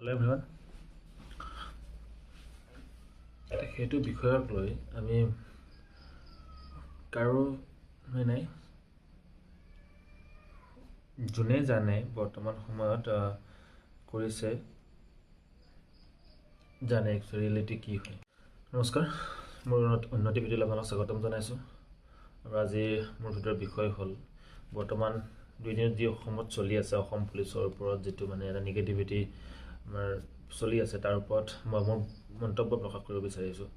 Hello' everyone, সেইটো বিষয়ক লৈ আমি কাৰো নাই যোনে জানে বৰ্তমান সময়ত কৰিছে জানে একচুৱেলি ৰিয়েলিটি কি হয়। নমস্কাৰ, মোৰ উন্নতি ভিডিঅ'লৈ আপোনাক স্বাগতম জনাইছোঁ। আৰু আজি মোৰ ভিডিঅ'ৰ বিষয় হ'ল বৰ্তমান দুদিনত যি অসমত চলি আছে, অসম পুলিচৰ ওপৰত যিটো মানে এটা নিগেটিভিটি আমাৰ চলি আছে, তাৰ ওপৰত মই মোৰ মন্তব্য প্ৰকাশ কৰিব বিচাৰিছোঁ।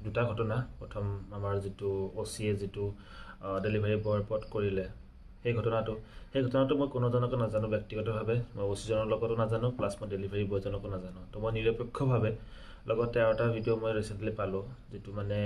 দুটা ঘটনা। প্ৰথম, আমাৰ যিটো OC-য়ে যিটো ডেলিভাৰী বয়ৰ ওপৰত কৰিলে, সেই ঘটনাটো মই কোনোজনকো নাজানো ব্যক্তিগতভাৱে, মই OC-জনৰ লগতো নাজানো, প্লাছ মই ডেলিভাৰী বয়জনকো নাজানো। তো মই নিৰপেক্ষভাৱে লগতে আৰু এটা ভিডিঅ' মই ৰিচেণ্টলি পালোঁ, যিটো মানে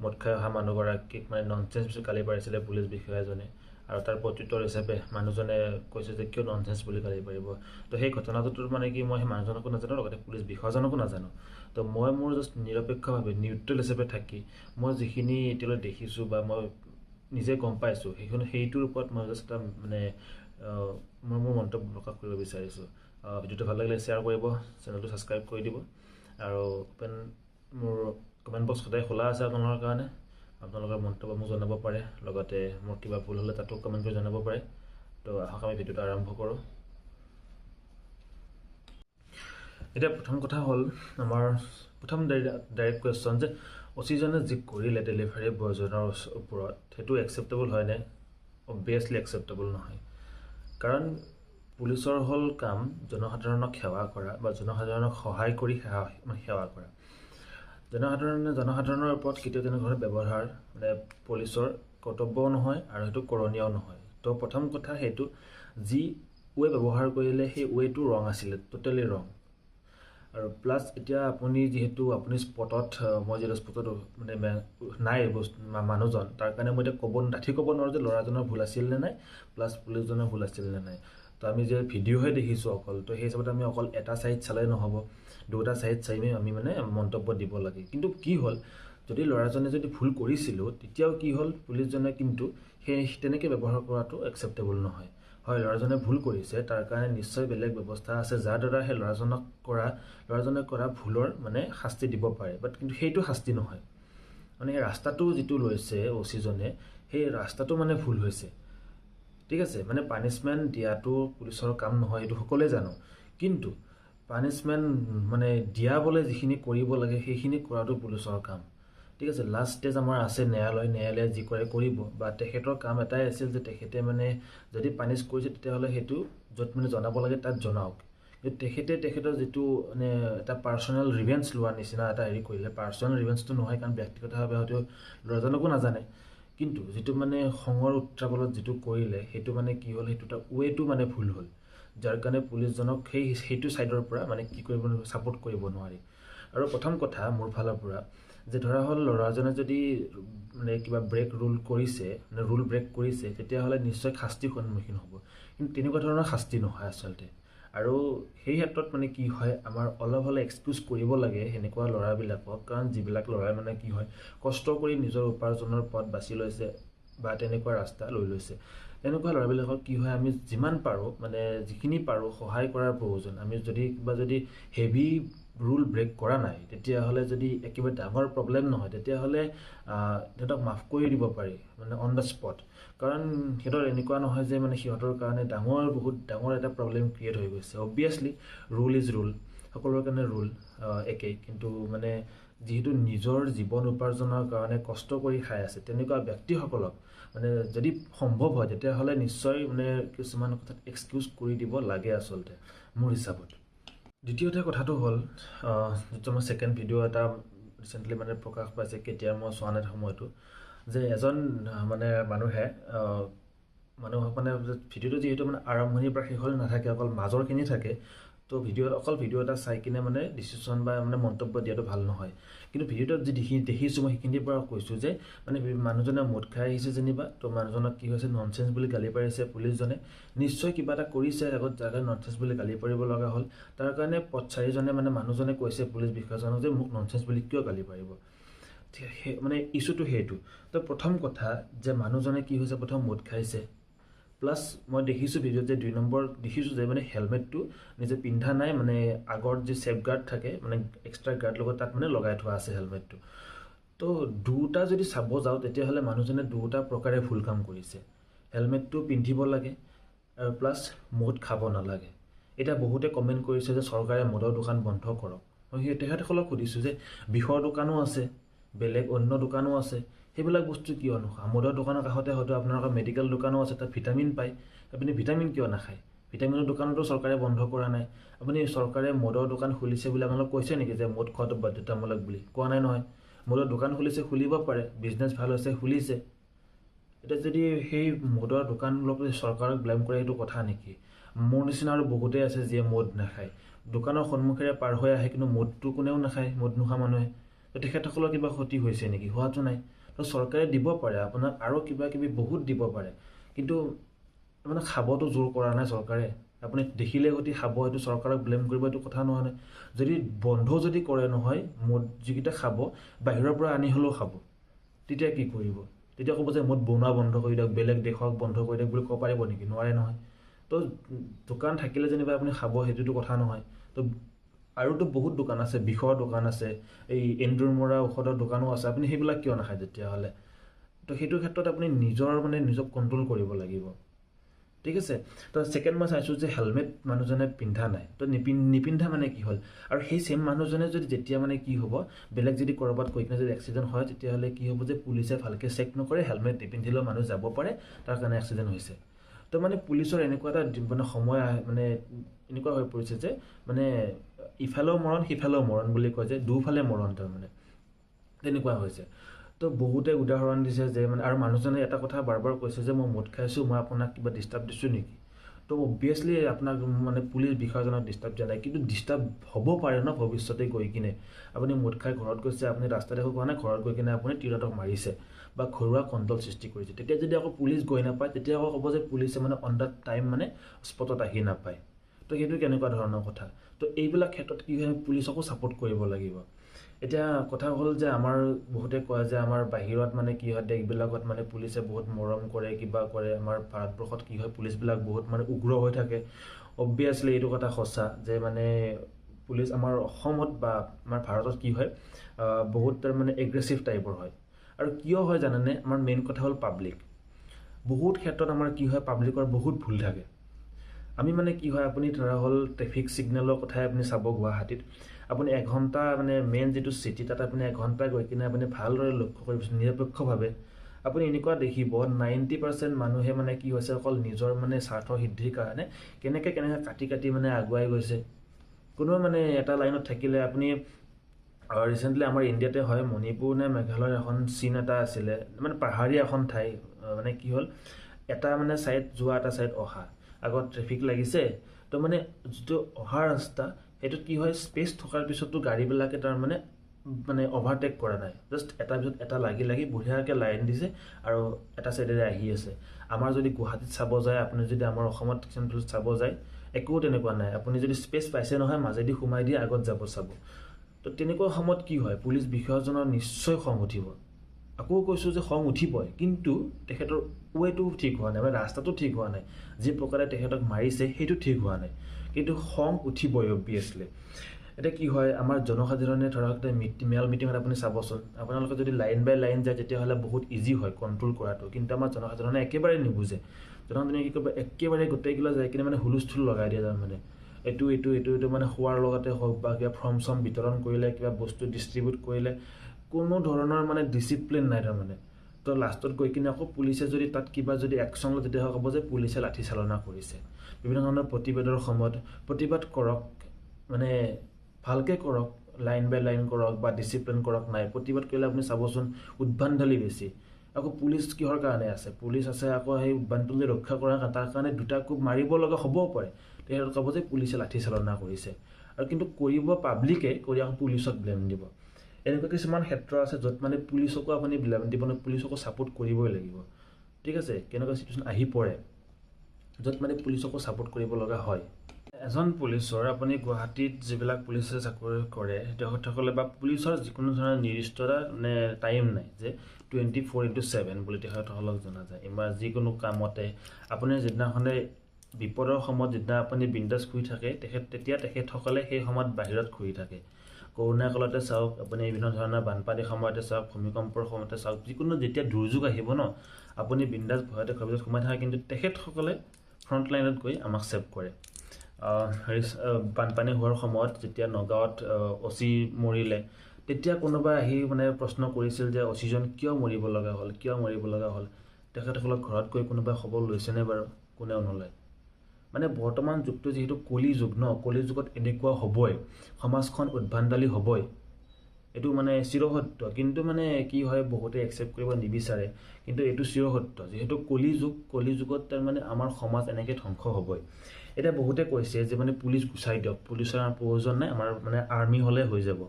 মদ খাই অহা মানুহগৰাকীক মানে ননচেঞ্চ বুলি গালি পাৰিছিলে পুলিচ বিষয়া এজনে, আৰু তাৰ প্ৰত্যুত্তৰ হিচাপে মানুহজনে কৈছে যে কিয় ননচেঞ্চ বুলি গালি পাৰিব। তো সেই ঘটনাটোৰ মানে কি, মই সেই মানুহজনকো নাজানো, লগতে পুলিচ বিষয়াজনকো নাজানো। তো মই মোৰ জাষ্ট নিৰপেক্ষভাৱে নিউট্ৰেল হিচাপে থাকি মই যিখিনি এতিয়ালৈ দেখিছোঁ বা মই নিজে গম পাইছোঁ, সেইটোৰ ওপৰত মই জাষ্ট এটা মানে মই মোৰ মন্তব্য প্ৰকাশ কৰিব বিচাৰিছোঁ। ভিডিঅ'টো ভাল লাগিলে শ্বেয়াৰ কৰিব, চেনেলটো ছাবস্ক্ৰাইব কৰি দিব, আৰু মোৰ কমেণ্ট বক্স সদায় খোলা আছে আপোনালোকৰ কাৰণে। আপোনালোকৰ মন্তব্য মোক জনাব পাৰে, লগতে মোৰ কিবা ভুল হ'লে তাতো কমেণ্ট কৰি জনাব পাৰে। তো আহক আমি ভিডিঅ'টো আৰম্ভ কৰোঁ। এতিয়া প্ৰথম কথা হ'ল, আমাৰ প্ৰথম ডাইৰেক্ট কুৱেশ্যন যে OC-জনে যি কৰিলে ডেলিভাৰী বয়জনৰ ওপৰত, সেইটো একচেপ্টেবল হয়নে? অবভিয়াছলি একচেপ্টেবল নহয়। কাৰণ পুলিচৰ হ'ল কাম জনসাধাৰণক সেৱা কৰা বা জনসাধাৰণক সহায় কৰি সেৱা কৰা। জনসাধাৰণৰ ওপৰত কেতিয়াও তেনেধৰণৰ ব্যৱহাৰ মানে পুলিচৰ কৰ্তব্যও নহয় আৰু সেইটো কৰণীয়ও নহয়। তো প্ৰথম কথা সেইটো, যি ৱে ব্যৱহাৰ কৰিলে সেই ৱেটো ৰং আছিলে, টোটেলি ৰং। আৰু প্লাছ এতিয়া আপুনি স্পটত, মই যিটো স্পটত মানে নাই মানুহজন, তাৰ কাৰণে মই এতিয়া ডাঠি ক'ব নোৱাৰোঁ যে ল'ৰাজনৰ ভুল আছিল নে নাই, প্লাছ পুলিচজনৰ ভুল আছিল নে নাই। তো আমি যে ভিডিঅ'হে দেখিছোঁ অকল, তো সেই হিচাপত আমি অকল এটা ছাইড চালে নহ'ব, দুটা ছাইড চাই আমি মানে মন্তব্য দিব লাগে। কিন্তু কি হ'ল, যদি ল'ৰাজনে যদি ভুল কৰিছিলোঁ, তেতিয়াও কি হ'ল, পুলিচজনে কিন্তু তেনেকৈ ব্যৱহাৰ কৰাটো একচেপ্টেবল নহয়। হয়, ল'ৰাজনে ভুল কৰিছে, তাৰ কাৰণে নিশ্চয় বেলেগ ব্যৱস্থা আছে, যাৰ দ্বাৰা সেই ল'ৰাজনে কৰা ভুলৰ মানে শাস্তি দিব পাৰে। বাট কিন্তু সেইটো শাস্তি নহয়, মানে সেই ৰাস্তাটো যিটো লৈছে OC-জনে, সেই ৰাস্তাটো মানে ভুল হৈছে। ঠিক আছে, মানে পানিছমেণ্ট দিয়াটো পুলিচৰ কাম নহয়, সেইটো সকলোৱে জানো। কিন্তু পানিছমেণ্ট মানে দিয়াবলৈ যিখিনি কৰিব লাগে সেইখিনি কৰাটো পুলিচৰ কাম। ঠিক আছে, লাষ্ট ষ্টেজ আমাৰ আছে ন্যায়ালয়ে যি কৰে কৰিব, বা তেখেতৰ কাম এটাই আছিল যে তেখেতে মানে যদি পানিছ কৰিছে তেতিয়াহ'লে সেইটো য'ত মানে জনাব লাগে তাত জনাওক। কিন্তু তেখেতৰ যিটো মানে এটা পাৰ্চনেল ৰিভেঞ্জ লোৱাৰ নিচিনা এটা কৰিলে, পাৰ্চনেল ৰিভেঞ্জটো নহয়, কাৰণ ব্যক্তিগতভাৱে হয়তো ল'ৰাজনকো নাজানে। কিন্তু যিটো মানে খঙৰ উত্ৰাৱলত যিটো কৰিলে, সেইটো মানে কি হ'ল, সেইটো এটা ৱেটো মানে ভুল হ'ল, যাৰ কাৰণে পুলিচজনক সেইটো ছাইডৰ পৰা মানে কি কৰিব ছাপোৰ্ট কৰিব নোৱাৰি। আৰু প্ৰথম কথা মোৰ ফালৰ পৰা যে ধৰা হ'ল, ল'ৰাজনে যদি মানে কিবা ৰুল ব্ৰেক কৰিছে, তেতিয়াহ'লে নিশ্চয় শাস্তিৰ সন্মুখীন হ'ব। কিন্তু তেনেকুৱা ধৰণৰ শাস্তি নহয় আচলতে। আৰু সেই ক্ষেত্ৰত মানে কি হয়, আমাৰ অলপ হ'লে এক্সকিউজ কৰিব লাগে সেনেকুৱা ল'ৰাবিলাকক, কাৰণ যিবিলাক ল'ৰাই মানে কি হয়, কষ্ট কৰি নিজৰ উপাৰ্জনৰ পথ বাছি লৈছে বা তেনেকুৱা ৰাস্তা লৈ লৈছে, তেনেকুৱা ল'ৰাবিলাকক কি হয়, আমি যিমান পাৰোঁ মানে যিখিনি পাৰোঁ সহায় কৰাৰ প্ৰয়োজন। আমি যদি হেভি ৰুল ব্ৰেক কৰা নাই, তেতিয়াহ'লে যদি একেবাৰে ডাঙৰ প্ৰব্লেম নহয়, তেতিয়াহ'লে সিহঁতক মাফ কৰি দিব পাৰি, মানে অন দ্য স্পট। কাৰণ সিহঁতৰ এনেকুৱা নহয় যে মানে সিহঁতৰ কাৰণে বহুত ডাঙৰ এটা প্ৰব্লেম ক্ৰিয়েট হৈ গৈছে। অবভিয়াছলি ৰুল ইজ ৰুল, সকলোৰে কাৰণে ৰুল একেই, কিন্তু মানে যিহেতু নিজৰ জীৱন উপাৰ্জনৰ কাৰণে কষ্ট কৰি খাই আছে, তেনেকুৱা ব্যক্তিসকলক মানে যদি সম্ভৱ হয় তেতিয়াহ'লে নিশ্চয় মানে কিছুমান কথাত এক্সকিউজ কৰি দিব লাগে আচলতে, মোৰ হিচাপত। দ্বিতীয়তে কথাটো হ'ল, যিটো মই ছেকেণ্ড ভিডিঅ' এটা ৰিচেণ্টলি মানে প্ৰকাশ পাইছে, কেতিয়া মই চোৱা নাই সময়টো, যে এজন মানে মানুহক মানে ভিডিঅ'টো যিহেতু মানে আৰম্ভণিৰ পৰা শেষলৈ নাথাকে, অকল মাজৰখিনি থাকে, তো অকল ভিডিঅ' এটা চাই কিনে মানে ডিচিশ্যন বা মানে মন্তব্য দিয়াটো ভাল নহয়। কিন্তু ভিডিঅ'টোত যি দেখিছোঁ মই সেইখিনিৰ পৰা কৈছোঁ যে মানে মানুহজনে মদ খাই আহিছে যেনিবা, তো মানুহজনক কি হৈছে, ননচেঞ্চ বুলি গালি পাৰিছে পুলিচজনে, নিশ্চয় কিবা এটা কৰিছে আগত, যাৰ কাৰণে ননচেঞ্চ বুলি গালি পাৰিব লগা হ'ল। তাৰ কাৰণে পথচাৰীজনে মানে মানুহজনে কৈছে পুলিচ বিষয়াজনক যে মোক ননচেঞ্চ বুলি কিয় গালি পাৰিব। মানে ইছ্যুটো সেইটো। তো প্ৰথম কথা যে মানুহজনে কি হৈছে, প্ৰথম মদ খাইছে, প্লাছ মই দেখিছোঁ ভিডিঅ'ত যে 2 নম্বৰ দেখিছোঁ যে মানে হেলমেটটো নিজে পিন্ধা নাই, মানে আগৰ যি ছেফ গাৰ্ড থাকে মানে এক্সট্ৰা গাৰ্ড লগত তাত মানে লগাই থোৱা আছে হেলমেটটো। তো দুটা যদি চাব যাওঁ তেতিয়াহ'লে মানুহজনে দুটা প্ৰকাৰে ভুল কাম কৰিছে। হেলমেটটো পিন্ধিব লাগে আৰু প্লাছ মদ খাব নালাগে। এতিয়া বহুতে কমেণ্ট কৰিছে যে চৰকাৰে মদৰ দোকান বন্ধ কৰক। মই সেই তেখেতসকলক সুধিছোঁ যে বিষৰ দোকানো আছে, বেলেগ অন্য দোকানো আছে, সেইবিলাক বস্তু কিয় নোখোৱা? মদৰ দোকানৰ কাষতে হয়তো আপোনালোকৰ মেডিকেল দোকানো আছে, তাত ভিটামিন পায়, আপুনি ভিটামিন কিয় নাখায়? ভিটামিনৰ দোকানতো চৰকাৰে বন্ধ কৰা নাই। আপুনি চৰকাৰে মদৰ দোকান খুলিছে বুলি আপোনালোক কৈছে নেকি যে মদ খোৱাটো বাধ্যতামূলক বুলি? কোৱা নাই নহয়। মদৰ দোকান খুলিছে, খুলিব পাৰে, বিজনেছ ভাল হৈছে, খুলিছে। এতিয়া যদি সেই মদৰ দোকানবিলাক চৰকাৰক ব্লেম কৰে, সেইটো কথা নেকি? মোৰ নিচিনা আৰু বহুতেই আছে যিয়ে মদ নাখায়, দোকানৰ সন্মুখেৰে পাৰ হৈ আহে, কিন্তু মদটো কোনেও নাখায়, মদ নোখোৱা মানুহে। তো তেখেতসকলৰ কিবা ক্ষতি হৈছে নেকি? হোৱাটো নাই। তো চৰকাৰে দিব পাৰে আপোনাক আৰু কিবা কিবি বহুত দিব পাৰে, কিন্তু মানে খাবতো জোৰ কৰা নাই চৰকাৰে। আপুনি দেখিলে সৈতে খাব, এইটো চৰকাৰক ব্লেম কৰিব, এইটো কথা নহয় নহয়। যদি বন্ধ যদি কৰে নহয়, মদ যিকেইটা খাব বাহিৰৰ পৰা আনি হ'লেও খাব, তেতিয়া কি কৰিব? তেতিয়া ক'ব যে মদ বনোৱা বন্ধ কৰি দিয়ক, বেলেগ দেশক বন্ধ কৰি দিয়ক বুলি ক'ব পাৰিব নেকি? নোৱাৰে নহয়। তো দোকান থাকিলে যেনিবা আপুনি খাব, সেইটোতো কথা নহয়। তো আৰুতো বহুত দোকান আছে, বিষৰ দোকান আছে, এই এন্দুৰ মৰা ঔষধৰ দোকানো আছে, আপুনি সেইবিলাক কিয় নাখায় তেতিয়াহ'লে? তো সেইটো ক্ষেত্ৰত আপুনি নিজক কণ্ট্ৰল কৰিব লাগিব, ঠিক আছে। তো ছেকেণ্ড মই চাইছোঁ যে হেলমেট মানুহজনে পিন্ধা নাই। তো নিপিন্ধা মানে কি হ'ল? আৰু সেই ছেইম মানুহজনে যদি যেতিয়া মানে কি হ'ব, বেলেগ যদি ক'ৰবাত কৈ কিনে যদি এক্সিডেণ্ট হয়, তেতিয়াহ'লে কি হ'ব যে পুলিচে ভালকৈ চেক নকৰে, হেলমেট নিপিন্ধিলেও মানুহ যাব পাৰে, তাৰ কাৰণে এক্সিডেণ্ট হৈছে। তো মানে পুলিচৰ এনেকুৱা এটা মানে সময় মানে এনেকুৱা হৈ পৰিছে যে মানে ইফালেও মৰণ সিফালেও মৰণ বুলি কয় যে, দুফালে মৰণ তাৰমানে তেনেকুৱা হৈছে। তো বহুতে উদাহৰণ দিছে যে মানে, আৰু মানুহজনে এটা কথা বাৰ বাৰ কৈছে যে মই মদ খাইছোঁ, মই আপোনাক কিবা ডিষ্টাৰ্ব দিছোঁ নেকি? তো অবভিয়াছলি আপোনাক মানে পুলিচ বিষয়াজনক ডিষ্টাৰ্ব দিয়া নাই, কিন্তু ডিষ্টাৰ্ব হ'ব পাৰে ন ভৱিষ্যতে গৈ কিনে। আপুনি মদ খাই ঘৰত গৈছে, আপুনি ৰাস্তাত একো কোৱা নাই, ঘৰত গৈ কিনে আপুনি তিৰতক মাৰিছে বা ঘৰুৱা কণ্ট্ৰল সৃষ্টি কৰিছে। তেতিয়া যদি আকৌ পুলিচ গৈ নাপায়, তেতিয়া আকৌ ক'ব যে পুলিচে মানে অন দ্য টাইম মানে স্পটত আহি নাপায়। তো সেইটো কেনেকুৱা ধৰণৰ কথা? তো এইবিলাক ক্ষেত্ৰত কি হয়, পুলিচকো ছাপোৰ্ট কৰিব লাগিব। এতিয়া কথা হ'ল যে আমাৰ বহুতে কয় যে আমাৰ বাহিৰত মানে কি হয়, দেশবিলাকত মানে পুলিচে বহুত মৰম কৰে, কিবা কৰে। আমাৰ ভাৰতবৰ্ষত কি হয়, পুলিচবিলাক বহুত মানে উগ্ৰ হৈ থাকে। অবভিয়াছলি এইটো কথা সঁচা যে মানে পুলিচ আমাৰ অসমত বা আমাৰ ভাৰতত কি হয়, বহুত মানে এগ্ৰেছিভ টাইপৰ হয়। আৰু কিয় হয় জানেনে? আমাৰ মেইন কথা হ'ল পাব্লিক। বহুত ক্ষেত্ৰত আমাৰ কি হয়, পাব্লিকৰ বহুত ভুল থাকে। আমি মানে কি হয়, আপুনি ধৰা হ'ল ট্ৰেফিক ছিগনেলৰ কথাই আপুনি চাব, গুৱাহাটীত আপুনি এঘণ্টা মানে মেইন যিটো চিটি, তাত আপুনি এঘণ্টা গৈ কিনে আপুনি ভালদৰে লক্ষ্য কৰিবচোন নিৰপেক্ষভাৱে, আপুনি এনেকুৱা দেখিব 90% মানুহে মানে কি হৈছে, অকল নিজৰ মানে স্বাৰ্থ সিদ্ধিৰ কাৰণে কেনেকৈ কাটি মানে আগুৱাই গৈছে। কোনো মানে এটা লাইনত থাকিলে আপুনি ৰিচেণ্টলি আমাৰ ইণ্ডিয়াতে হয়, মণিপুৰ নে মেঘালয়ৰ এখন চিন এটা আছিলে, মানে পাহাৰীয়া এখন ঠাই, মানে কি হ'ল, এটা মানে ছাইড যোৱা, এটা ছাইড অহা, আগত ট্ৰেফিক লাগিছে। তো মানে যিটো অহা ৰাস্তা, সেইটোত কি হয়, স্পেচ থকাৰ পিছতো গাড়ীবিলাকে তাৰমানে মানে অভাৰটেক কৰা নাই, জাষ্ট এটাৰ পিছত এটা লাগি বঢ়িয়াকৈ লাইন দিছে আৰু এটা ছাইডেৰে আহি আছে। আমাৰ যদি গুৱাহাটীত চাব যায়, আপুনি যদি আমাৰ অসমত কিছুমান চাব যায়, একো তেনেকুৱা নাই। আপুনি যদি স্পেচ পাইছে নহয়, মাজেদি সোমাই দিয়ে, আগত যাব চাব। তো তেনেকুৱা সময়ত কি হয়, পুলিচ বিষয়াজনৰ নিশ্চয় খং উঠিব। আকৌ কৈছোঁ যে খং উঠিবই, কিন্তু তেখেতৰ ৱেটো ঠিক হোৱা নাই, মানে ৰাস্তাটো ঠিক হোৱা নাই, যি প্ৰকাৰে তেখেতক মাৰিছে সেইটো ঠিক হোৱা নাই, কিন্তু খং উঠিবই অবভিয়াছলি। এতিয়া কি হয়, আমাৰ জনসাধাৰণে ধৰক মেল মিটিঙত আপুনি চাবচোন, আপোনালোকে যদি লাইন বাই লাইন যায়, তেতিয়াহ'লে বহুত ইজি হয় কণ্ট্ৰল কৰাটো, কিন্তু আমাৰ জনসাধাৰণে একেবাৰে নুবুজে। জনসাধাৰণে কি কৰিব, একেবাৰে গোটেইগিলা যাই কিনে মানে হুলস্থুল লগাই দিয়ে তাৰমানে। এইটো মানে খোৱাৰ লগতে হওক বা কিবা ফৰ্ম চৰ্ম বিতৰণ কৰিলে, কিবা বস্তু ডিষ্ট্ৰিবিউট কৰিলে, কোনো ধৰণৰ মানে ডিচিপ্লিন নাই তাৰমানে। তো লাষ্টত গৈ কিনে আকৌ পুলিচে যদি তাত কিবা যদি একশ্যন লয়, তেতিয়াহে ক'ব যে পুলিচে লাঠি চালনা কৰিছে। বিভিন্ন ধৰণৰ প্ৰতিবাদৰ সময়ত প্ৰতিবাদ কৰক, মানে ভালকৈ কৰক, লাইন বাই লাইন কৰক বা ডিচিপ্লিন কৰক। নাই, প্ৰতিবাদ কৰিলে আপুনি চাবচোন উদ্ভণ্ডালি বেছি। আকৌ পুলিচ কিহৰ কাৰণে আছে? পুলিচ আছে আকৌ সেই উদ্ভণ্ডালি ৰক্ষা কৰাৰ কাৰণে, তাৰ কাৰণে দুটা কোব মাৰিব লগা হ'বও পাৰে। তেখেতক ক'ব যে পুলিচে লাঠি চালনা কৰিছে, আৰু কিন্তু কৰিব পাব্লিকে, কৰি আকৌ পুলিচক ব্লেম দিব। এনেকুৱা কিছুমান ক্ষেত্ৰ আছে য'ত মানে পুলিচকো আপুনি ব্লেম দিব, পুলিচকো ছাপোৰ্ট কৰিবই লাগিব, ঠিক আছে। কেনেকুৱা চিটুৱেশ্যন আহি পৰে য'ত মানে পুলিচকো ছাপোৰ্ট কৰিব লগা হয়। এজন পুলিচৰ আপুনি গুৱাহাটীত যিবিলাক পুলিচে চাকৰি কৰে তেখেতসকলে বা পুলিচৰ যিকোনো ধৰণৰ নিৰ্দিষ্ট এটা মানে টাইম নাই যে 24/7 বুলি তেখেতসকলক জনা যায়। বা যিকোনো কামতে আপুনি যিদিনাখনে বিপদৰ সময়ত যিদিনা আপুনি বিন্দাছ শুই থাকে তেতিয়া তেখেতসকলে সেই সময়ত বাহিৰত ঘূৰি থাকে। কৰোণা কালতে চাওক, আপুনি বিভিন্ন ধৰণৰ বানপানীৰ সময়তে চাওক, ভূমিকম্পৰ সময়তে চাওক, যিকোনো যেতিয়া দুৰ্যোগ আহিব ন, আপুনি বিন্দাছ ভয়তে ঘৰৰ ভিতৰত সোমাই থাকে, কিন্তু তেখেতসকলে ফ্ৰণ্ট লাইনত গৈ আমাক ছেভ কৰে। বানপানী হোৱাৰ সময়ত যেতিয়া নগাঁৱত অচি মৰিলে, তেতিয়া কোনোবাই আহি মানে প্ৰশ্ন কৰিছিল যে অচিজন কিয় মৰিব লগা হ'ল, তেখেতসকলক ঘৰত গৈ কোনোবাই খবৰ লৈছেনে বাৰু? কোনেও নলয়। মানে বৰ্তমান যুগটো যিহেতু কলি যুগ ন, কলি যুগত এনেকুৱা হ'বই, সমাজখন উদ্ভণ্ডালি হ'বই, এইটো মানে চিৰসত্য। কিন্তু মানে কি হয়, বহুতে একচেপ্ট কৰিব নিবিচাৰে, কিন্তু এইটো চিৰসত্য। যিহেতু কলি যুগত তাৰমানে আমাৰ সমাজ এনেকৈ ধ্বংস হ'বই। এতিয়া বহুতে কৈছে যে মানে পুলিচ গুচাই দিয়ক, পুলিচৰ প্ৰয়োজন নাই, আমাৰ মানে আৰ্মি হ'লে হৈ যাব।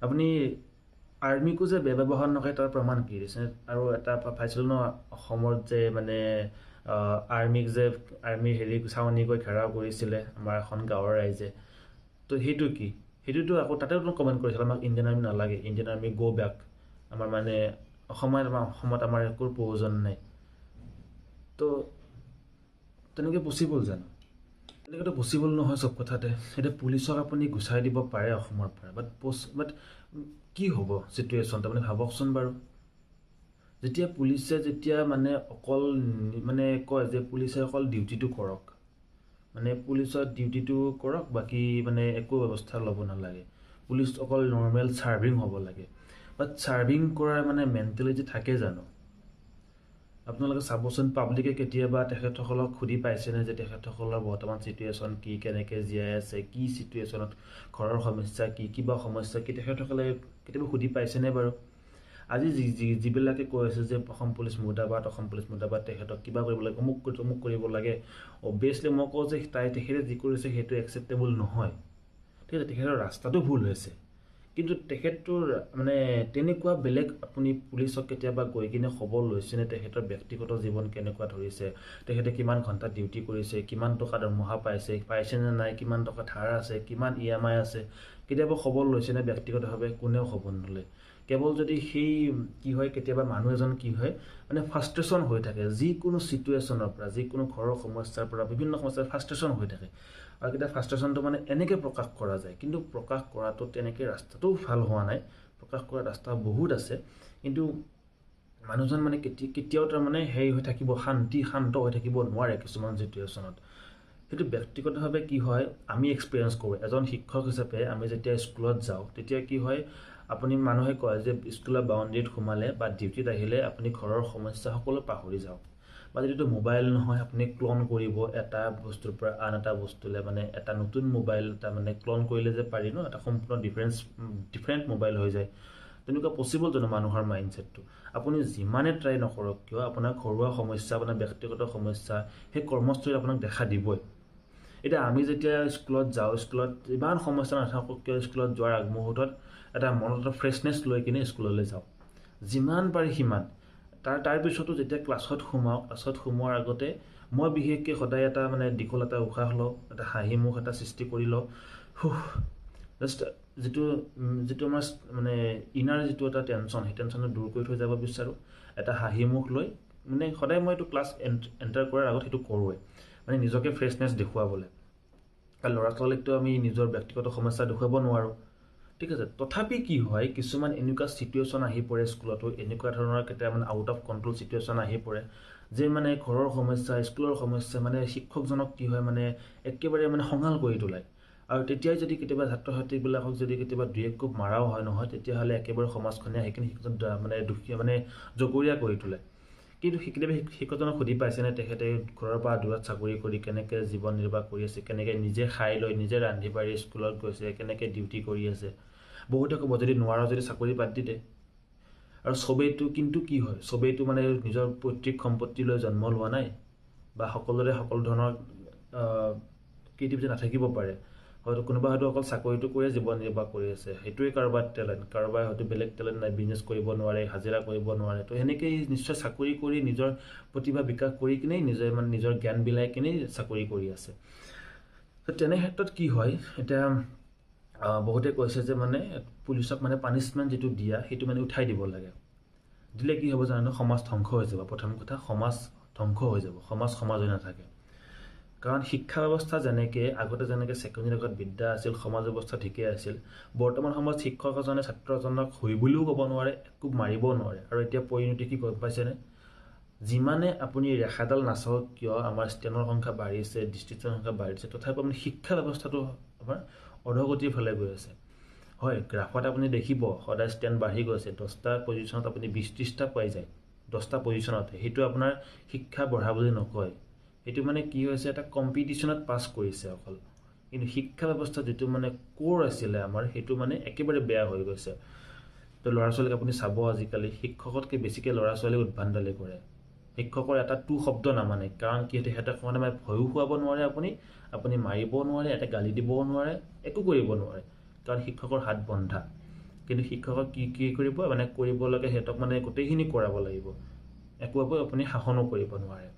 আপুনি আৰ্মিকো যে ব্যৱহাৰ নকৰে তাৰ প্ৰমাণ কি দিছে? আৰু এটা পাইছিলোঁ ন, অসমত যে মানে আৰ্মিক যে চাউনি গৈ ঘেৰাও কৰিছিলে আমাৰ এখন গাঁৱৰ ৰাইজে, তো সেইটো কি? সেইটোতো আকৌ তাতেও কমেণ্ট কৰিছিল আমাক ইণ্ডিয়ান আৰ্মি নালাগে, ইণ্ডিয়ান আৰ্মি গ' বেক, আমাৰ মানে অসমত আমাৰ একো প্ৰয়োজন নাই। তো তেনেকৈ পচিবল জানো? তেনেকৈতো পচিবল নহয় চব কথাতে। এতিয়া পুলিচক আপুনি গুচাই দিব পাৰে অসমৰ পৰা, বাট কি হ'ব চিটুৱেশ্যনটো আপুনি ভাবকচোন বাৰু। যেতিয়া পুলিচে মানে অকল মানে কয় যে পুলিচে অকল ডিউটিটো কৰক, মানে পুলিচৰ ডিউটিটো কৰক, বাকী মানে একো ব্যৱস্থা ল'ব নালাগে, পুলিচ অকল নৰ্মেল ছাৰ্ভিং হ'ব লাগে। বাট ছাৰ্ভিং কৰাৰ মানে মেণ্টেলিটি থাকে জানো? আপোনালোকে চাবচোন, পাব্লিকে কেতিয়াবা তেখেতসকলক সুধি পাইছেনে যে তেখেতসকলৰ বৰ্তমান চিটুৱেশ্যন কি, কেনেকৈ জীয়াই আছে, কি চিটুৱেশ্যনত, ঘৰৰ সমস্যা কি, কিবা সমস্যা কি, তেখেতসকলে কেতিয়াবা সুধি পাইছেনে বাৰু? আজি যিবিলাকে কৈ আছে যে অসম পুলিচ মুৰ্দাবাদ, তেখেতক কিবা কৰিব লাগে, অমুক কৰিব লাগে, অবভিয়াছলি মই কওঁ যে তেখেতে যি কৰিছে সেইটো একচেপ্টেবল নহয়। ঠিক আছে, তেখেতৰ ৰাস্তাটো ভুল হৈছে, কিন্তু তেখেতৰ মানে তেনেকুৱা বেলেগ আপুনি পুলিচক কেতিয়াবা গৈ কিনে খবৰ লৈছেনে তেখেতৰ ব্যক্তিগত জীৱন কেনেকুৱা ধৰিছে, তেখেতে কিমান ঘণ্টা ডিউটি কৰিছে, কিমান টকা দৰমহা পাইছেনে নাই, কিমান টকা ধাৰ আছে, কিমান EMI আছে, কেতিয়াবা খবৰ লৈছেনে ব্যক্তিগতভাৱে? কোনেও খবৰ নলয়। কেৱল যদি সেই কি হয়, কেতিয়াবা মানুহ এজন কি হয় মানে ফ্ৰাষ্ট্ৰেশ্যন হৈ থাকে, যিকোনো চিটুৱেশ্যনৰ পৰা, যিকোনো ঘৰৰ সমস্যাৰ পৰা, বিভিন্ন সমস্যাৰ ফ্ৰাষ্ট্ৰেশ্যন হৈ থাকে, আৰু কেতিয়া ফ্ৰাষ্ট্ৰেশ্যনটো মানে এনেকৈ প্ৰকাশ কৰা যায়। কিন্তু প্ৰকাশ কৰাটো তেনেকৈ ৰাস্তাটোও ভাল হোৱা নাই, প্ৰকাশ কৰা ৰাস্তা বহুত আছে, কিন্তু মানুহজন মানে কেতিয়াও তাৰমানে হেৰি হৈ থাকিব, শান্ত হৈ থাকিব নোৱাৰে কিছুমান চিটুৱেশ্যনত। সেইটো ব্যক্তিগতভাৱে কি হয়, আমি এক্সপিৰিয়েঞ্চ কৰোঁ। এজন শিক্ষক হিচাপে আমি যেতিয়া স্কুলত যাওঁ, তেতিয়া কি হয়, মানুহে কয় যে স্কুলৰ বাউণ্ডেৰীত সোমালে বা ডিউটিত আহিলে আপুনি ঘৰৰ সমস্যা সকলো পাহৰি যাওক। বা যদিটো মোবাইল নহয়, আপুনি ক্লন কৰিব এটা বস্তুৰ পৰা আন এটা বস্তুলৈ, মানে এটা নতুন মোবাইল এটা মানে ক্লন কৰিলে যে পাৰি ন, এটা সম্পূৰ্ণ ডিফাৰেণ্ট মোবাইল হৈ যায়। তেনেকুৱা পচিবল জানো মানুহৰ মাইণ্ডছেটটো? আপুনি যিমানে ট্ৰাই নকৰক কিয়, আপোনাৰ ঘৰুৱা সমস্যা, আপোনাৰ ব্যক্তিগত সমস্যা সেই কৰ্মস্থলীত আপোনাক দেখা দিবই। এতিয়া আমি যেতিয়া স্কুলত যাওঁ, স্কুলত ইমান সমস্যা নাথাকক কিয়, স্কুলত যোৱাৰ আগমুহূৰ্তত এটা মনত এটা ফ্ৰেছনেছ লৈ কিনে স্কুললৈ যাওঁ, যিমান পাৰি সিমান। তাৰপিছতো যেতিয়া ক্লাছত সোমোৱাৰ আগতে মই বিশেষকৈ সদায় এটা মানে দীঘল এটা উশাহ লওঁ, এটা হাঁহি মুখ এটা সৃষ্টি কৰি লওঁ, জাষ্ট যিটো আমাৰ মানে ইনাৰ যিটো এটা টেনশ্যন, সেই টেনশ্যনটো দূৰ কৰি থৈ যাব বিচাৰোঁ। এটা হাঁহি মুখ লৈ মানে সদায় মই এইটো ক্লাছ এণ্টাৰ কৰাৰ আগত সেইটো কৰোঁৱেই, মানে নিজকে ফ্ৰেছনেছ দেখুৱাবলৈ। কাৰণ ল'ৰা ছোৱালীকতো আমি নিজৰ ব্যক্তিগত সমস্যা দেখুৱাব নোৱাৰোঁ। ঠিক আছে, তথাপি কি হয়, কিছুমান এনেকুৱা চিটুৱেশ্যন আহি পৰে স্কুলতো, এনেকুৱা ধৰণৰ কেতিয়াবা মানে আউট অফ কণ্ট্ৰল চিটুৱেশ্যন আহি পৰে যে মানে ঘৰৰ সমস্যা, স্কুলৰ সমস্যা, মানে শিক্ষকজনক কি হয় মানে একেবাৰে মানে খঙাল কৰি তোলায়। আৰু তেতিয়াই যদি কেতিয়াবা ছাত্ৰ ছাত্ৰীবিলাকক যদি কেতিয়াবা দুই এক কোব মাৰাও হয় নহয়, তেতিয়াহ'লে একেবাৰে সমাজখনে সেইখিনি শিক্ষকজন মানে দুখীয়া মানে জগৰীয়া কৰি তোলে। কিন্তু কেতিয়াবা শিক্ষকজনক সুধি পাইছেনে তেখেতে ঘৰৰ পৰা দূৰত চাকৰি কৰি কেনেকৈ জীৱন নিৰ্বাহ কৰি আছে, কেনেকৈ নিজে খাই লৈ নিজে ৰান্ধি বাঢ়ি স্কুলত গৈছে, কেনেকৈ ডিউটি কৰি আছে? বহুতে ক'ব যদি নোৱাৰা যদি চাকৰি বাদ দি দে। আৰু চবেইটো কিন্তু কি হয়, চবেইটো মানে নিজৰ পৈতৃক সম্পত্তি লৈ জন্ম লোৱা নাই, বা সকলোৰে সকলো ধৰণৰ ক্ৰিয়েটিভিটি নাথাকিব পাৰে। কোনোবা হয়তো অকল চাকৰিটো কৰিয়ে জীৱন নিৰ্বাহ কৰি আছে, সেইটোৱে কাৰোবাৰ টেলেণ্ট, কাৰোবাৰ হয়তো বেলেগ টেলেণ্ট নাই, বিজনেছ কৰিব নোৱাৰে, হাজিৰা কৰিব নোৱাৰে। তো সেনেকৈয়ে নিশ্চয় চাকৰি কৰি নিজৰ প্ৰতিভা বিকাশ কৰি কিনেই নিজৰ জ্ঞান বিলাই কিনেই চাকৰি কৰি আছে। তেনে ক্ষেত্ৰত কি হয় এতিয়া বহুতে কৈছে যে মানে পুলিচক মানে পানিছমেণ্ট যিটো দিয়া সেইটো মানে উঠাই দিব লাগে। দিলে কি হ'ব জানো, সমাজ ধ্বংস হৈ যাব। প্ৰথম কথা, সমাজ ধ্বংস হৈ যাব, সমাজ হৈ নাথাকে। কাৰণ শিক্ষা ব্যৱস্থা যেনেকৈ আগতে যেনেকৈ ছেকেণ্ডেৰী আগত বিদ্যা আছিল, সমাজ ব্যৱস্থা ঠিকেই আছিল, বৰ্তমান সময়ত শিক্ষক এজনে ছাত্ৰ এজনক হৈ বুলিও ক'ব নোৱাৰে, একো মাৰিবও নোৱাৰে। আৰু এতিয়া পৰিণতি কি গম পাইছেনে, যিমানে আপুনি ৰেখাডাল নাচাওক কিয় আমাৰ ষ্টেনৰ সংখ্যা বাঢ়িছে, ডিষ্ট্ৰিক্টৰ সংখ্যা বাঢ়িছে, তথাপিও আপুনি শিক্ষা ব্যৱস্থাটো আমাৰ অধোগতিৰ ফালে গৈ আছে। হয়, গ্ৰাফত আপুনি দেখিব সদায় ষ্টেণ্ড বাঢ়ি গৈছে, 10টা পজিশ্যনত আপুনি 20-30টা পাই যায়, 10টা পজিশ্যনতে। সেইটো আপোনাৰ শিক্ষা বঢ়া বুলি নকয়, সেইটো মানে কি হৈছে, এটা কম্পিটিশ্যনত পাছ কৰিছে অকল। কিন্তু শিক্ষা ব্যৱস্থা যিটো মানে ক'ৰ আছিলে আমাৰ, সেইটো মানে একেবাৰে বেয়া হৈ গৈছে। তো ল'ৰা ছোৱালীক আপুনি চাব আজিকালি শিক্ষকতকৈ বেছিকৈ ল'ৰা ছোৱালীক উদ্ভণ্ডালি কৰে। শিক্ষকৰ এটা টু শব্দ নামানে, কাৰণ কি সিহঁতক মানে ভয়ো খুৱাব নোৱাৰে, আপুনি মাৰিবও নোৱাৰে, এটা গালি দিবও নোৱাৰে, একো কৰিব নোৱাৰে, কাৰণ শিক্ষকৰ হাত বন্ধা। কিন্তু শিক্ষকক কি কৰিব মানে কৰিব লাগে, সিহঁতক মানে গোটেইখিনি কৰাব লাগিব, একো আপুনি শাসনো কৰিব নোৱাৰে।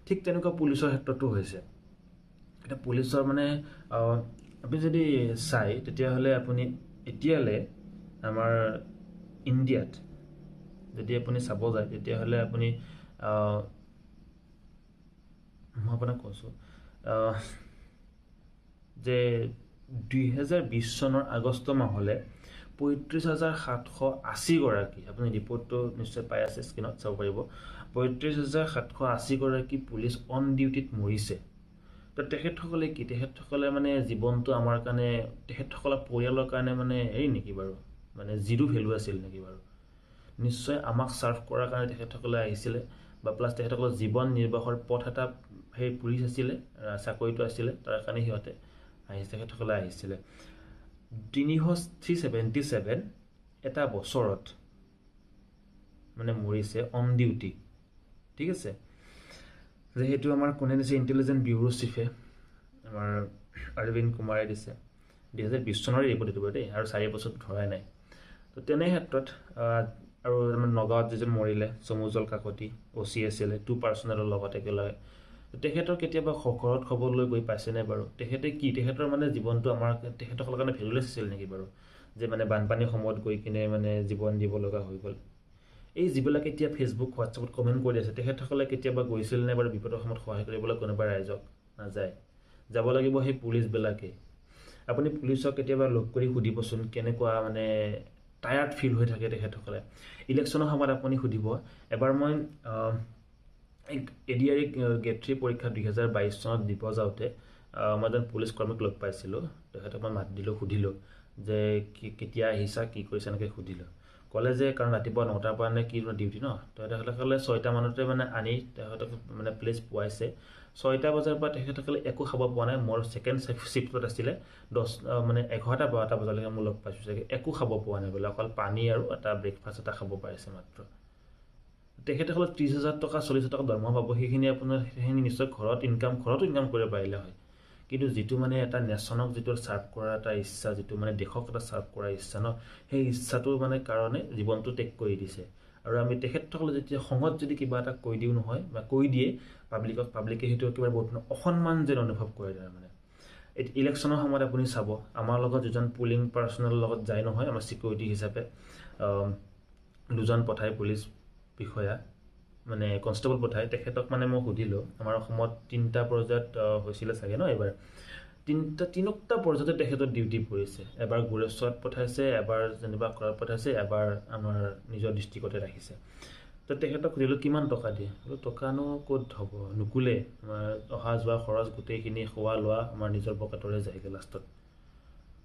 ঠিক তেনেকুৱা পুলিচৰ ক্ষেত্ৰতো হৈছে। এতিয়া পুলিচৰ মানে আপুনি যদি চাই তেতিয়াহ'লে আপুনি এতিয়ালৈ আমাৰ ইণ্ডিয়াত যদি আপুনি চাব যায় তেতিয়াহ'লে আপুনি মই আপোনাক কৈছোঁ যে 2020 চনৰ আগষ্ট মাহলৈ 35,780 আপুনি ৰিপৰ্টটো নিশ্চয় পাই আছে, স্ক্ৰীণত চাব পাৰিব। 35,780 পুলিচ অন ডিউটিত মৰিছে। তো তেখেতসকলে কি, তেখেতসকলে মানে জীৱনটো আমাৰ কাৰণে, তেখেতসকলৰ পৰিয়ালৰ কাৰণে মানে হেৰি নেকি বাৰু, মানে জিৰো ভেলু আছিল নেকি বাৰু? নিশ্চয় আমাক ছাৰ্ভ কৰাৰ কাৰণে তেখেতসকলে আহিছিলে, বা প্লাছ তেখেতসকলৰ জীৱন নিৰ্বাহৰ পথ এটা সেই পুলিচ আছিলে, চাকৰিটো আছিলে, তাৰ কাৰণে সিহঁতে তেখেতসকলে আহিছিলে। 377 এটা বছৰত মানে মৰিছে অন ডিউটি। ঠিক আছে, যে সেইটো আমাৰ কোনে দিছে, ইণ্টেলিজেন্ট ব্যুৰ' চিফে আমাৰ অৰবিন্দ কুমাৰে দিছে। 2020 চনৰে ৰিপৰ্ট দিব দেই, আৰু 4 বছৰ ধৰাই নাই। তো তেনে ক্ষেত্ৰত আৰু নগাঁৱত যিজন মৰিলে চমুজল কাকতি OC আছিলে, 2 পাৰ্চনেলৰ লগত একেলগে, তেখেতৰ কেতিয়াবা ঘৰত খবৰ লৈ গৈ পাইছেনে বাৰু? তেখেতে কি, তেখেতৰ মানে জীৱনটো আমাৰ তেখেতসকলৰ কাৰণে ভেলুলেছ আছিল নেকি বাৰু, যে মানে বানপানীৰ সময়ত গৈ কিনে মানে জীৱন দিব লগা হৈ গ'ল? এই যিবিলাক এতিয়া ফেচবুক হোৱাটছআপত কমেণ্ট কৰি আছে, তেখেতসকলে কেতিয়াবা গৈছিল নে বাৰু বিপদৰ সময়ত সহায় কৰিবলৈ কোনোবা ৰাইজক? নাযায়। যাব লাগিব সেই পুলিচবিলাকে। আপুনি পুলিচক কেতিয়াবা লগ কৰি সুধিবচোন কেনেকুৱা মানে টায়াৰ্ড ফিল হৈ থাকে তেখেতসকলে। ইলেকশ্যনৰ সময়ত আপুনি সুধিব, এবাৰ মই ADRE Grade 3 পৰীক্ষা 2022 চনত দিব যাওঁতে মই এজন পুলিচ কৰ্মীক লগ পাইছিলোঁ। তেখেতক মই মাত দিলোঁ, সুধিলোঁ যে কেতিয়া আহিছা, কি কৰিছা, এনেকৈ সুধিলোঁ। ক'লে যে কাৰণ ৰাতিপুৱা 9টাৰ পৰা নে কি ডিউটি ন, তেখেতসকলে 6টা মানতে মানে আনি তেখেতক মানে প্লেচ পোৱাইছে। 6টা বজাৰ পৰা তেখেতসকলে একো খাব পোৱা নাই। মোৰ ছেকেণ্ড শ্বিফ্টত আছিলে, 11টা-12টা বজালৈকে মই লগ পাইছোঁ চাগে, একো খাব পোৱা নাই বোলে, অকল পানী আৰু এটা ব্ৰেকফাষ্ট এটা খাব পাৰিছে মাত্ৰ। তেখেতসকলে 30,000 টকা 40,000 টকা দৰমহা পাব, সেইখিনি নিশ্চয় ঘৰতো ইনকাম কৰিব পাৰিলে হয়। কিন্তু যিটো মানে এটা নেশ্যনক যিটো ছাৰ্ভ কৰাৰ এটা ইচ্ছা, যিটো মানে দেশক এটা ছাৰ্ভ কৰাৰ ইচ্ছা ন, সেই ইচ্ছাটোৰ মানে কাৰণে জীৱনটো ত্যাগ কৰি দিছে। আৰু আমি তেখেতসকলে যেতিয়া খঙত যদি কিবা এটা কৈ দিওঁ নহয়, বা কৈ দিয়ে পাব্লিকে সেইটো একেবাৰে বহুত অসন্মান যেন অনুভৱ কৰে। তাৰমানে ইলেকশ্যনৰ সময়ত আপুনি চাব, আমাৰ লগত যিজন পুলিং পাৰ্চনেলৰ লগত যায় নহয়, আমাৰ ছিকিউৰিটি হিচাপে 2জন পঠায় পুলিচ বিষয়া, মানে কনষ্টেবল পঠায়। তেখেতক মানে মই সুধিলোঁ, আমাৰ অসমত 3টা পৰ্যায়ত হৈছিলে চাগে ন এইবাৰ, 3টা পৰ্যায়তে তেখেতৰ ডিউটি পৰিছে। এবাৰ গোৰেশ্বৰত পঠাইছে, এবাৰ যেনিবা কৰাত পঠাইছে, এবাৰ আমাৰ নিজৰ ডিষ্ট্ৰিক্টতে ৰাখিছে। তো তেখেতক সুধিলোঁ কিমান টকা দিয়ে, টকানো ক'ত হ'ব, নুকুলে, আমাৰ অহা যোৱা খৰচ গোটেইখিনি, খোৱা লোৱা আমাৰ নিজৰ পকেটৰে যায়গৈ লাষ্টত।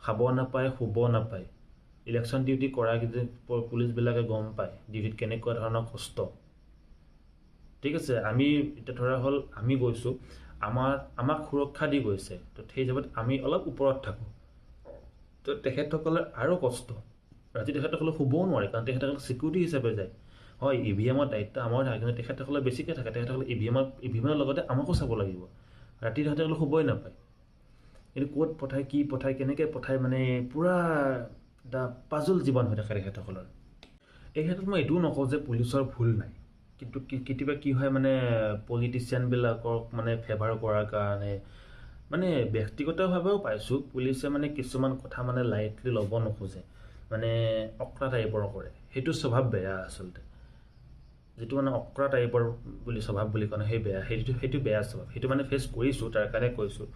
খাব নাপায়, শুব নাপায়। ইলেকশ্যন ডিউটি কৰা পুলিচবিলাকে গম পায় ডিউটিত কেনেকুৱা ধৰণৰ কষ্ট। ঠিক আছে, আমি এতিয়া ধৰা হ'ল আমি গৈছোঁ, আমাক সুৰক্ষা দি গৈছে, তো সেই হিচাপত আমি অলপ ওপৰত থাকোঁ। তো তেখেতসকলৰ আৰু কষ্ট, ৰাতি তেখেতসকলে শুবও নোৱাৰে, কাৰণ তেখেতসকলে ছিকিউৰিটি হিচাপে যায়। হয়, EVM-ৰ দায়িত্ব আমাৰ থাকে, কিন্তু তেখেতসকলে বেছিকৈ থাকে। তেখেতসকলে EVM-ৰ লগতে আমাকো চাব লাগিব। ৰাতি তেখেতসকলে শুবই নাপায়। কিন্তু ক'ত পঠায়, কি পঠায়, কেনেকৈ পঠায়, মানে পূৰা এটা পাজল জীৱন হৈ থাকে তেখেতসকলৰ। এই ক্ষেত্ৰত মই এইটোও নকওঁ যে পুলিচৰ ভুল নাই, কিন্তু কেতিয়াবা কি হয় মানে পলিটিচিয়ানবিলাকক মানে ফেভাৰ কৰাৰ কাৰণে মানে ব্যক্তিগতভাৱেও পাইছোঁ পুলিচে মানে কিছুমান কথা মানে লাইটলি ল'ব নোখোজে, মানে অকৰা টাইপৰ কৰে, সেইটো স্বভাৱ বেয়া আচলতে। যিটো মানে অকৰা টাইপৰ বুলি স্বভাৱ বুলি কয় সেই বেয়া, সেইটো বেয়া স্বভাৱ। সেইটো মানে ফেচ কৰিছোঁ, তাৰ কাৰণে কৈছোঁ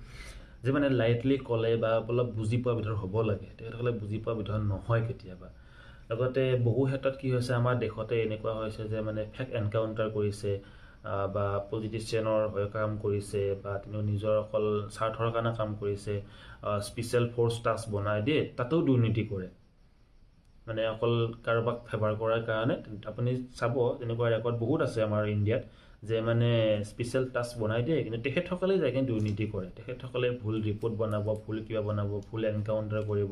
যে মানে লাইটলি ক'লে বা অলপ বুজি পোৱা বিধৰ হ'ব লাগে, তেখেতসকলে বুজি পোৱা বিধৰ নহয় কেতিয়াবা। লগতে বহু ক্ষেত্ৰত কি হৈছে আমাৰ দেশতে এনেকুৱা হৈছে যে মানে ফেক এনকাউণ্টাৰ কৰিছে বা পলিটিচিয়ানৰ হৈ কাম কৰিছে বা তেওঁ নিজৰ অকল স্বাৰ্থৰ কাৰণে কাম কৰিছে, স্পেচিয়েল ফ'ৰ্চ টাস্ক বনাই দিয়ে, তাতেও দুৰ্নীতি কৰে, মানে অকল কাৰোবাক ফেভাৰ কৰাৰ কাৰণে। আপুনি চাব তেনেকুৱা ৰেকৰ্ড বহুত আছে আমাৰ ইণ্ডিয়াত, যে মানে স্পেচিয়েল টাস্ক বনাই দিয়ে কিন্তু তেখেতসকলেই যায় কিন্তু দুৰ্নীতি কৰে, তেখেতসকলে ভুল ৰিপৰ্ট বনাব, ভুল কিবা বনাব, ভুল এনকাউণ্টাৰ কৰিব,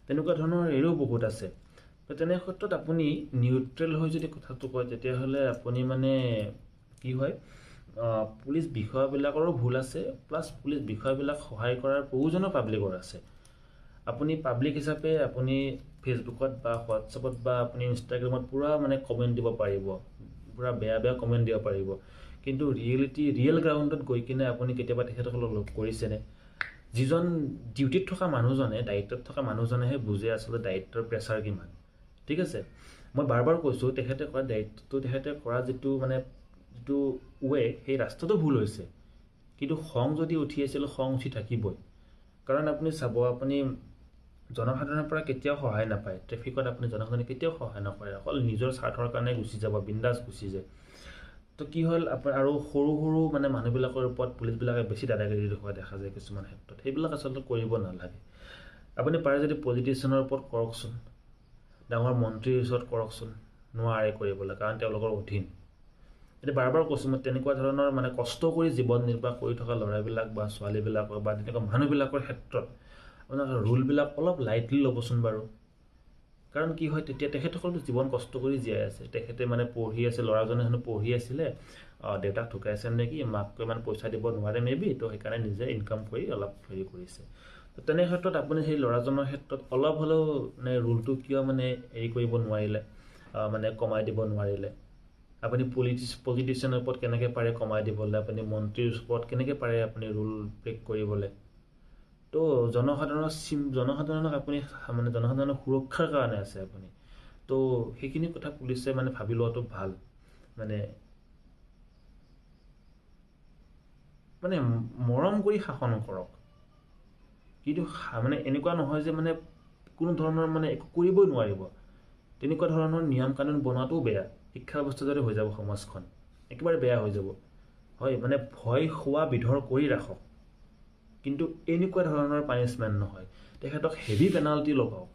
তেনেকুৱা ধৰণৰ এৰো বহুত আছে। তো তেনে ক্ষেত্ৰত আপুনি নিউট্ৰেল হৈ যদি কথাটো কয় তেতিয়াহ'লে আপুনি মানে কি হয়, পুলিচ বিষয়াবিলাকৰো ভুল আছে, প্লাছ পুলিচ বিষয়াবিলাক সহায় কৰাৰ প্ৰয়োজনো পাব্লিকৰ আছে। আপুনি পাব্লিক হিচাপে আপুনি ফেচবুকত বা হোৱাটছএপত বা আপুনি ইনষ্টাগ্ৰামত পূৰা মানে কমেণ্ট দিব পাৰিব, পূৰা বেয়া বেয়া কমেণ্ট দিব পাৰিব, কিন্তু ৰিয়েল গ্ৰাউণ্ডত গৈ কিনে আপুনি কেতিয়াবা তেখেতসকলক লগ কৰিছেনে? যিজন ডিউটিত থকা মানুহজনে, দায়িত্বত থকা মানুহজনেহে বুজে আচলতে দায়িত্বৰ প্ৰেছাৰ কিমান। ঠিক আছে, মই বাৰ বাৰ কৈছোঁ তেখেতে কৰা দায়িত্বটো, তেখেতে কৰা যিটো ৱে, সেই ৰাস্তাটো ভুল হৈছে, কিন্তু খং যদি উঠি আছিল, খং উঠি থাকিবই। কাৰণ আপুনি চাব, আপুনি জনসাধাৰণৰ পৰা কেতিয়াও সহায় নাপায়, ট্ৰেফিকত আপুনি জনসাধাৰণে কেতিয়াও সহায় নকৰে, অকল নিজৰ স্বাৰ্থৰ কাৰণে গুচি যাব, বিন্দাছ গুচি যায়। তো কি হ'ল আপোনাৰ, আৰু সৰু সৰু মানে মানুহবিলাকৰ ওপৰত পুলিচবিলাকে বেছি দাদাগিৰি দেখুওৱা দেখা যায় কিছুমান ক্ষেত্ৰত, সেইবিলাক আচলতে কৰিব নালাগে। আপুনি পাৰে যদি পলিটিচিয়ানৰ ওপৰত কৰকচোন, ডাঙৰ মন্ত্ৰীৰ ওচৰত কৰকচোন, নোৱাৰে কৰিবলৈ, কাৰণ তেওঁলোকৰ অধীন। এতিয়া বাৰ বাৰ কৈছোঁ মই, তেনেকুৱা ধৰণৰ মানে কষ্ট কৰি জীৱন নিৰ্বাহ কৰি থকা ল'ৰাবিলাক বা ছোৱালীবিলাকৰ বা তেনেকুৱা মানুহবিলাকৰ ক্ষেত্ৰত আপোনাৰ ৰুলবিলাক অলপ লাইটলি ল'বচোন বাৰু। কাৰণ কি হয়, তেতিয়া তেখেতসকলতো জীৱন কষ্ট কৰি জীয়াই আছে, তেখেতে মানে পঢ়ি আছে, ল'ৰাজনে হেনো পঢ়ি আছিলে, দেউতাক ঢুকাইছে নেকি, মাককৈ ইমান পইচা দিব নোৱাৰে মেবি, তো সেইকাৰণে নিজে ইনকাম কৰি অলপ হেৰি কৰিছে। তো তেনে ক্ষেত্ৰত আপুনি সেই ল'ৰাজনৰ ক্ষেত্ৰত অলপ হ'লেও মানে ৰুলটো কিয় মানে হেৰি কৰিব নোৱাৰিলে, মানে কমাই দিব নোৱাৰিলে? আপুনি পলিটিচিয়ানৰ ওপৰত কেনেকৈ পাৰে কমাই দিবলৈ, আপুনি মন্ত্ৰীৰ ওপৰত কেনেকৈ পাৰে আপুনি ৰুল ব্ৰেক কৰিবলৈ? তো জনসাধাৰণক আপুনি মানে জনসাধাৰণৰ সুৰক্ষাৰ কাৰণে আছে আপুনি, তো সেইখিনি কথা পুলিচে মানে ভাবি লোৱাটো ভাল। মানে মৰম কৰি শাসন কৰক, কিন্তু মানে এনেকুৱা নহয় যে মানে কোনো ধৰণৰ মানে একো কৰিবই নোৱাৰিব, তেনেকুৱা ধৰণৰ নিয়ম কানুন বনোৱাটোও বেয়া। শিক্ষা ব্যৱস্থা যদি হৈ যাব সমাজখন, একেবাৰে বেয়া হৈ যাব। হয়, মানে ভয় খোৱা বিধৰ কৰি ৰাখক, কিন্তু এনেকুৱা ধৰণৰ পানিছমেণ্ট নহয়। তেখেতক হেভি পেনাল্টি লগাওক,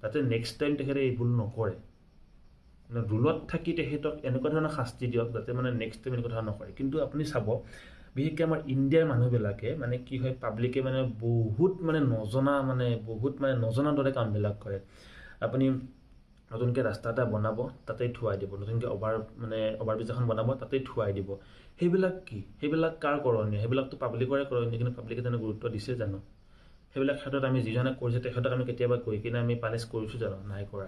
যাতে নেক্সট টাইম তেখেতে এই ভুল নকৰে। মানে ৰুলত থাকি তেখেতক এনেকুৱা ধৰণৰ শাস্তি দিয়ক যাতে মানে নেক্সট টাইম এনেকুৱা ধৰণৰ নকৰে। কিন্তু আপুনি চাব, বিশেষকৈ আমাৰ ইণ্ডিয়াৰ মানুহবিলাকে মানে কি হয়, পাব্লিকে মানে বহুত নজনা দৰে কামবিলাক কৰে। আপুনি নতুনকৈ ৰাস্তা এটা বনাব, তাতেই থুৱাই দিব, নতুনকৈ অভাৰব্ৰিজ এখন বনাব, তাতেই থুৱাই দিব। সেইবিলাক কি? সেইবিলাক কাৰ কৰণীয়? সেইবিলাকতো পাব্লিকৰে কৰণীয়, কিন্তু পাব্লিকে জানো গুৰুত্ব দিছে জানো? সেইবিলাক ক্ষেত্ৰত আমি যিজনে কৰিছে তেখেতক আমি কেতিয়াবা গৈ কিনে আমি পানিছ কৰিছোঁ জানো? নাই কৰা,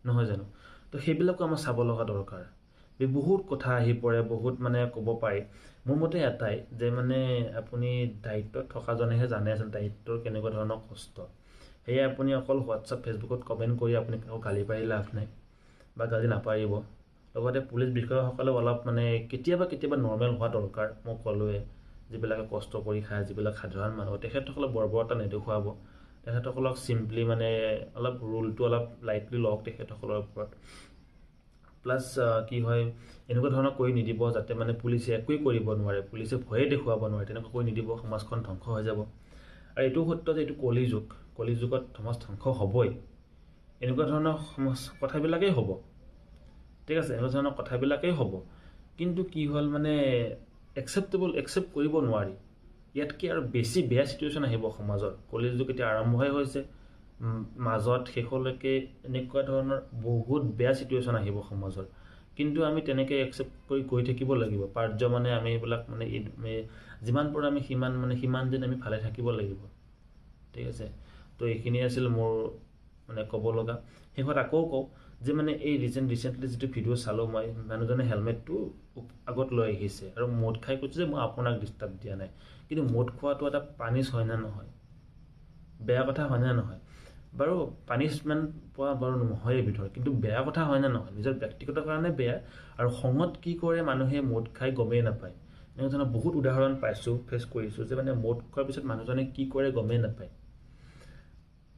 নহয় জানো? তো সেইবিলাকো আমাৰ চাব লগা দৰকাৰ। বহুত কথা আহি পৰে, বহুত মানে ক'ব পাৰি। মোৰ মতে এটাই যে মানে আপুনি দায়িত্বত থকাজনেহে জানে আচলতে দায়িত্বৰ কেনেকুৱা ধৰণৰ কষ্ট। সেয়ে আপুনি অকল হোৱাটছআপ ফেচবুকত কমেণ্ট কৰি আপুনি কাকো গালি পাৰি লাভ নাই, বা গালি নাপাৰিব। লগতে পুলিচ বিষয়াসকলেও অলপ মানে কেতিয়াবা নৰ্মেল হোৱা দৰকাৰ। মই ক'লোৱে, যিবিলাকে কষ্ট কৰি খায়, যিবিলাক সাধাৰণ মানুহ, তেখেতসকলক বৰ্বৰতা নেদেখুৱাব, তেখেতসকলক চিম্পলি মানে অলপ ৰুলটো অলপ লাইটলি লওক তেখেতসকলৰ ওপৰত। প্লাছ কি হয়, এনেকুৱা ধৰণৰ কৰি নিদিব যাতে মানে পুলিচে একোৱেই কৰিব নোৱাৰে, পুলিচে ভয়ে দেখুৱাব নোৱাৰে, তেনেকুৱা কৰি নিদিব, সমাজখন ধ্বংস হৈ যাব। আৰু এইটো সত্য যে এইটো কলিযুগত সমাজ ধ্বংস হ'বই, এনেকুৱা ধৰণৰ কথাবিলাকেই হ'ব। ঠিক আছে, এনেকুৱা ধৰণৰ কথাবিলাকেই হ'ব, কিন্তু কি হ'ল মানে একচেপ্ট কৰিব নোৱাৰি। ইয়াতকৈ আৰু বেছি বেয়া চিটুৱেশ্যন আহিব সমাজত। কলিযুগ এতিয়া আৰম্ভহে হৈছে, মাজত শেষলৈকে এনেকুৱা ধৰণৰ বহুত বেয়া চিটুৱেশ্যন আহিব সমাজত, কিন্তু আমি তেনেকৈ একচেপ্ট কৰি গৈ থাকিব লাগিব। পাৰ্য মানে আমি এইবিলাক মানে যিমান পাৰোঁ আমি সিমান দিন আমি ভালে থাকিব লাগিব। ঠিক আছে, তো এইখিনি আছিল মোৰ মানে ক'ব লগা। শেষত আকৌ কওঁ যে মানে এই ৰিচেণ্টলি যিটো ভিডিঅ' চালোঁ মই, মানুহজনে হেলমেটটো আগত লৈ আহিছে আৰু মদ খাই কৈছে যে মই আপোনাক ডিষ্টাৰ্ব দিয়া নাই। কিন্তু মদ খোৱাটো এটা পানিছ হয় নে নহয়, বেয়া কথা হয় নে নহয়? বাৰু পানিছমেণ্ট পোৱা বাৰু নহয়েই ভিতৰত, কিন্তু বেয়া কথা হয় নে নহয়? নিজৰ ব্যক্তিগত কাৰণে বেয়া। আৰু খঙত কি কৰে মানুহে মদ খাই গমেই নাপায়। এনেকুৱা ধৰণৰ বহুত উদাহৰণ পাইছোঁ, ফেচ কৰিছোঁ যে মানে মদ খোৱাৰ পিছত মানুহজনে কি কৰে গমেই নাপায়।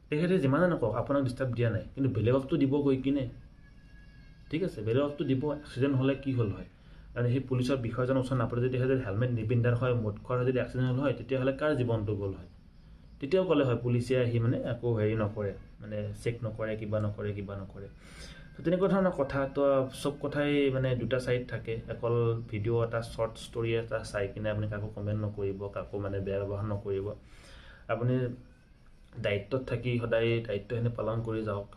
তেখেতে যিমানে নকওক আপোনাক ডিষ্টাৰ্ব দিয়া নাই, কিন্তু বেলেগকতো দিব গৈ কিনে। ঠিক আছে, বেলেগকতো দিব। এক্সিডেণ্ট হ'লে কি হ'ল হয়? আৰু সেই পুলিচৰ বিষয়াজনৰ ওচৰত নাপাতে যদি হেলমেট নিপিন্ধাৰ হয়, মদ খোৱাৰ যদি এক্সিডেণ্ট হ'ল হয়, তেতিয়াহ'লে কাৰ জীৱনটো গ'ল হয়? তেতিয়াও ক'লে হয় পুলিচে আহি মানে একো হেৰি নকৰে, মানে চেক নকৰে, কিবা নকৰে। তো তেনেকুৱা ধৰণৰ কথা। তো চব কথাই মানে দুটা ছাইড থাকে। অকল ভিডিঅ' এটা শ্বৰ্ট ষ্টৰি এটা চাই কিনে আপুনি কাকো কমেণ্ট নকৰিব, কাকো মানে বেয়া ব্যৱহাৰ নকৰিব। আপুনি দায়িত্বত থাকি সদায় দায়িত্বখিনি পালন কৰি যাওক।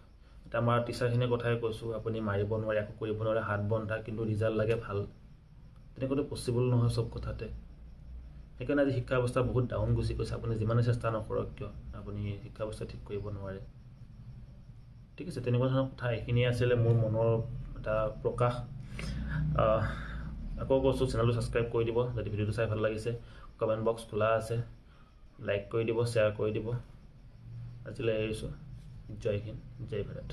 এতিয়া আমাৰ টিচাৰখিনিৰ কথাই কৈছোঁ, আপুনি মাৰিব নোৱাৰে, একো কৰিব নোৱাৰে, হাত বন্ধা, কিন্তু ৰিজাল্ট লাগে ভাল। তেনেকুৱাতো পচিবল নহয় চব কথাতে। সেইকাৰণে আজি শিক্ষা ব্যৱস্থা বহুত ডাউন গুচি গৈছে। আপুনি যিমানে চেষ্টা নকৰক কিয়, আপুনি শিক্ষা ব্যৱস্থা ঠিক কৰিব নোৱাৰে। ঠিক আছে, তেনেকুৱা ধৰণৰ কথা। এইখিনিয়ে আছিলে মোৰ মনৰ এটা প্ৰকাশ। আকৌ কৈছোঁ, চেনেলটো ছাবস্ক্ৰাইব কৰি দিব যদি ভিডিঅ'টো চাই ভাল লাগিছে। কমেণ্ট বক্স খোলা আছে, লাইক কৰি দিব, শ্বেয়াৰ কৰি দিব। আজিলৈ এৰিছোঁ। জয় হিন্দ, জয় ভাৰত।